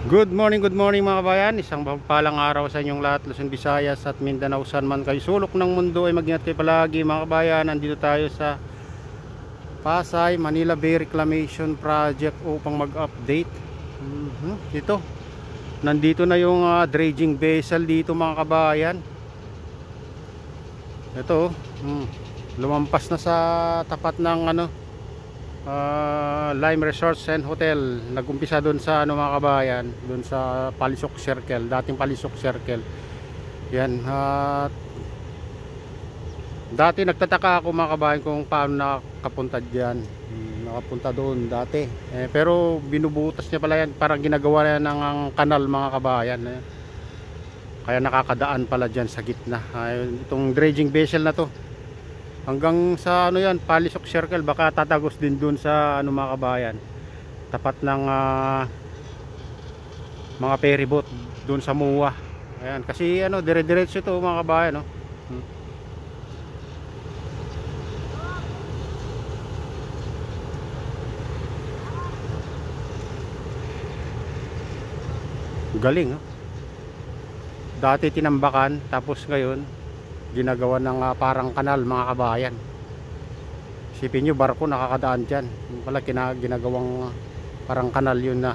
Good morning mga kabayan. Isang mapagpalang araw sa inyong lahat, Luzon, Visayas at Mindanao, saan man kayo sulok ng mundo ay mag-ingat kayo palagi mga kabayan. Nandito tayo sa Pasay, Manila Bay Reclamation Project upang mag-update. Ito, nandito na yung dredging vessel dito mga kabayan. Ito, lumampas na sa tapat ng Lime Resorts and Hotel. Nagumpisa doon sa mga kabayan, doon sa Palisok Circle, dating Palisok Circle. Yan, dati nagtataka ako mga kabayan kung paano nakapunta diyan. Nakapunta doon dati. Pero binubutas niya pala yan, parang ginagawa na ng kanal mga kabayan. Kaya nakakadaan pala diyan sa gitna. Itong dredging vessel na to, hanggang sa yan, Palisok Circle, baka tatagos din dun sa mga kabayan, tapat ng mga ferry boat dun sa MUA. Ayan, kasi dire-diretso ito mga kabayan, no? Galing, no? Dati tinambakan, tapos ngayon ginagawa ng parang kanal mga kabayan. Isipin nyo, barko nakakadaan dyan. Yung pala ginagawang parang kanal yun, na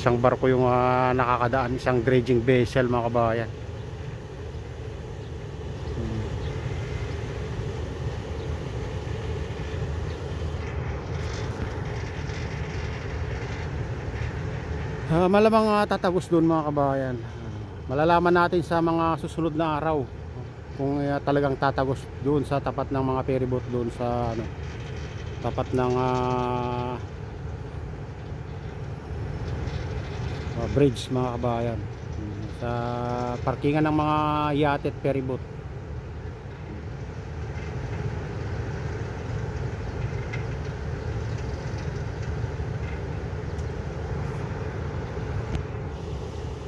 isang barko yung nakakadaan, isang dredging vessel mga kabayan. Malamang tatagos doon mga kabayan. Malalaman natin sa mga susunod na araw kung talagang tatagos doon sa tapat ng mga ferry boat, doon sa tapat ng bridge mga kabayan, sa parkingan ng mga yate at ferry boat.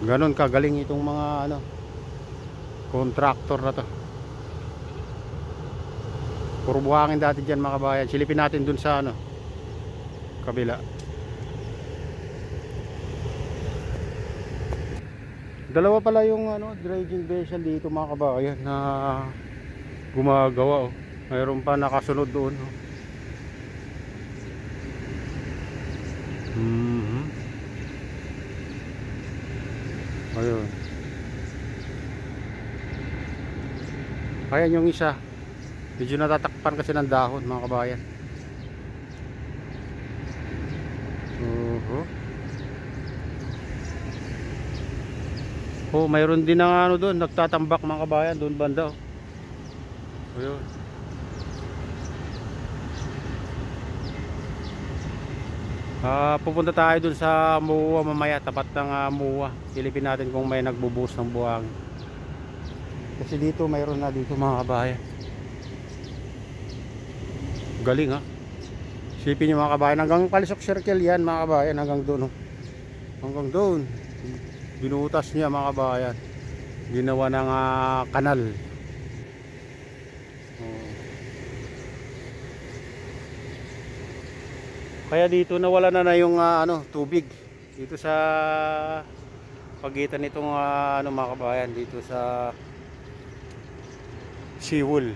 Ganon kagaling itong mga contractor na to. Puro buhangin dati dyan mga kabayan. Silipin natin dun sa kabila. Dalawa pala yung dredging vessel dito mga kabayan na gumagawa, oh. Mayroon pa nakasunod doon, oh. Ayun. Ayan yung isa, medyo natatakpan kasi ng dahon mga kabayan. Oh, mayroon din ng doon, nagtatambak mga kabayan doon banda, oh. Ayun. Pupunta tayo dun sa MUA mamaya, tapat ng MUA. Silipin natin kung may nagbubuhos ng buhangin. Kasi dito mayroon na dito mga kabayan. Galing, ha. Silipin nyo mga kabayan, hanggang Palisok Circle yan mga kabayan, hanggang doon, oh. Hanggang doon binutas niya mga kabayan, ginawa ng kanal. Kaya dito nawala na yung tubig dito sa pagitan nitong mga kabayan, dito sa seawall.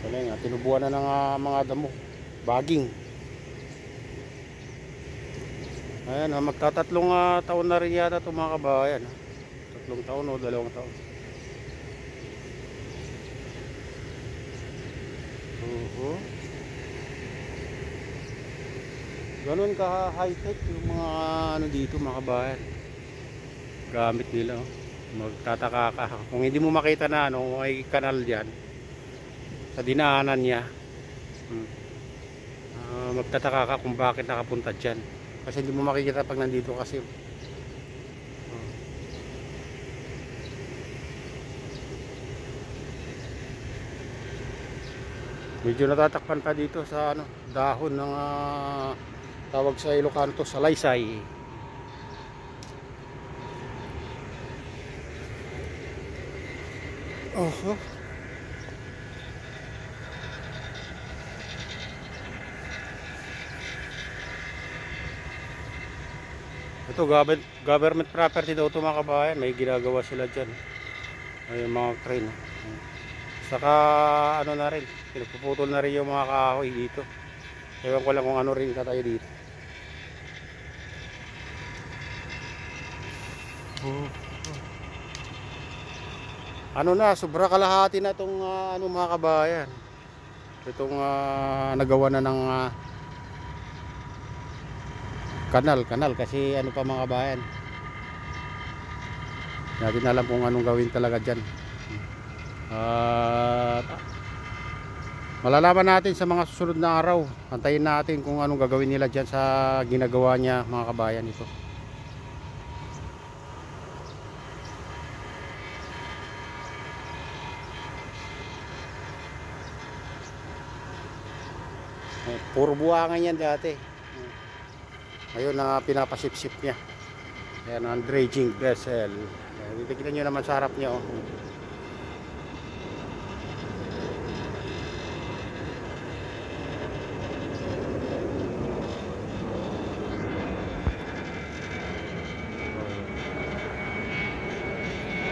Galing, tinubuan na ng mga damo, baging. Ayan, magtatatlong taon na rin yata itong mga kabayan. 3 taon o 2 taon. Ganun ka high-tech yung mga dito mga kabayan. Gamit nila, oh. Magtataka ka kung hindi mo makita na may kanal diyan sa dinaanan niya. Magtataka ka kung bakit nakapunta diyan, kasi hindi mo makikita pag nandito kasi. Medyo natatakpan pa dito sa dahon ng tawag sa Ilocano to, salaysay. Oh. Ito government property daw ito mga kabayan. May ginagawa sila dyan. Ay, mga crane. Saka ano na rin, pinagpuputol na rin yung mga kahoy dito. Ewan ko lang kung ano rin katayo dito. Ano na, sobra kalahati na itong ano mga kabayan. Itong nagawa na ng kanal kasi ano pa mga kabayan. Natin alam kung anong gawin talaga dyan. Malalaman natin sa mga susunod na araw. Antayin natin kung anong gagawin nila dyan sa ginagawa niya mga kabayan ito. Puro buwangan yan dati. Ngayon na pinapasip-sip niya. Ayan ang dredging vessel. Titignan nyo naman sa harap niya. Oh.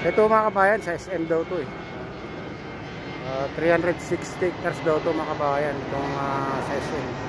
Ito mga kabayan, sa SM daw to eh. 360 acres daw to mga kabayan, itong sa SM.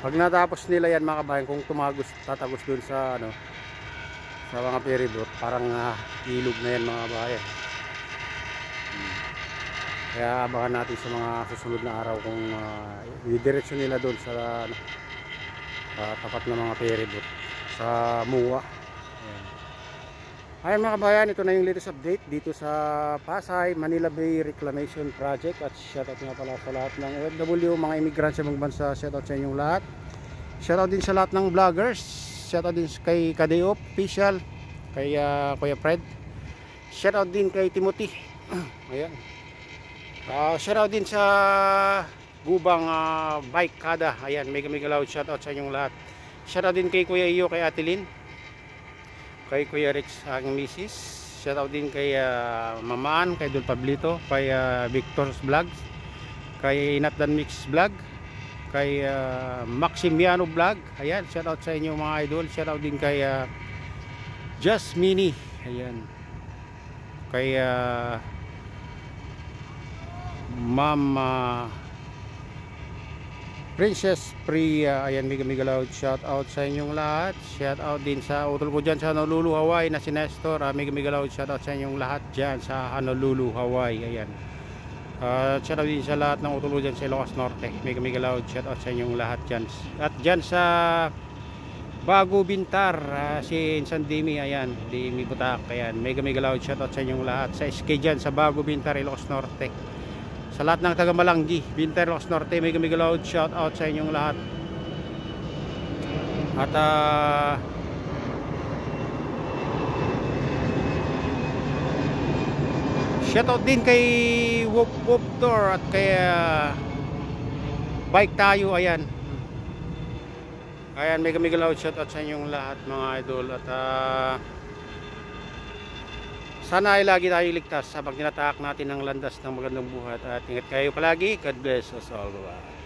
Pag natapos nila yan mga kabayan, kung tatagos dun sa ano, sa mga ferryboat, parang ilog na yan mga kabayan. Kaya abangan natin sa mga susunod na araw kung didiretso nila dun sa tapat ng mga ferryboat sa MUA. Ayan mga kabayan, ito na yung latest update dito sa Pasay, Manila Bay Reclamation Project. At shoutout nga pala sa lahat ng OFW, mga immigrants sa mga bansa. Shoutout sa inyong lahat. Shoutout din sa lahat ng vloggers. Shoutout din kay Kadeo Official, kay Kuya Fred. Shoutout din kay Timothy. Ayan. Shoutout din sa Gubang Bike Kada. Ayan, mega loud shoutout sa inyong lahat. Shoutout din kay Kuya Iyo, kay Atilin, kay Kuya Rich, aking misis. Shoutout din kay Mamaan, kay Dul Pablito, kay Victor's Vlogs, kay Nathan Mix Vlog, kay Maximiano Vlog. Ayan, shoutout sa inyo mga idol. Shoutout din kay Jasmine. Ayan. Kay Ma'am Princess Priya. Ayan, mega loud shout out sa inyong lahat. Shout out din sa utol ko dyan sa Honolulu, Hawaii na si Nestor. Mega loud shout out sa inyong lahat dyan sa Honolulu, Hawaii. Ayan. Shout out din sa lahat ng utol ko dyan sa Ilocos Norte. Mega loud shout out sa inyong lahat dyan. At dyan sa Bago Bintar, si Insan Dimi. Ayan, Dimi Butak. Ayan, mega loud shout out sa inyong lahat. Sa SK dyan sa Bago Bintar, Ilocos Norte. Sa lahat ng taga Malanggi, Binter, Ilocos Norte, mega loud shout out sa inyong lahat. At shout out din kay Wop Door at kay Bike Tayo. Ayan. Ayan, mega loud shout out sa inyong lahat mga idol. At sana ay lagi tayo ligtas habang tinatahak natin ang landas ng magandang buhay. At ingat kayo palagi. God bless us all. Bye.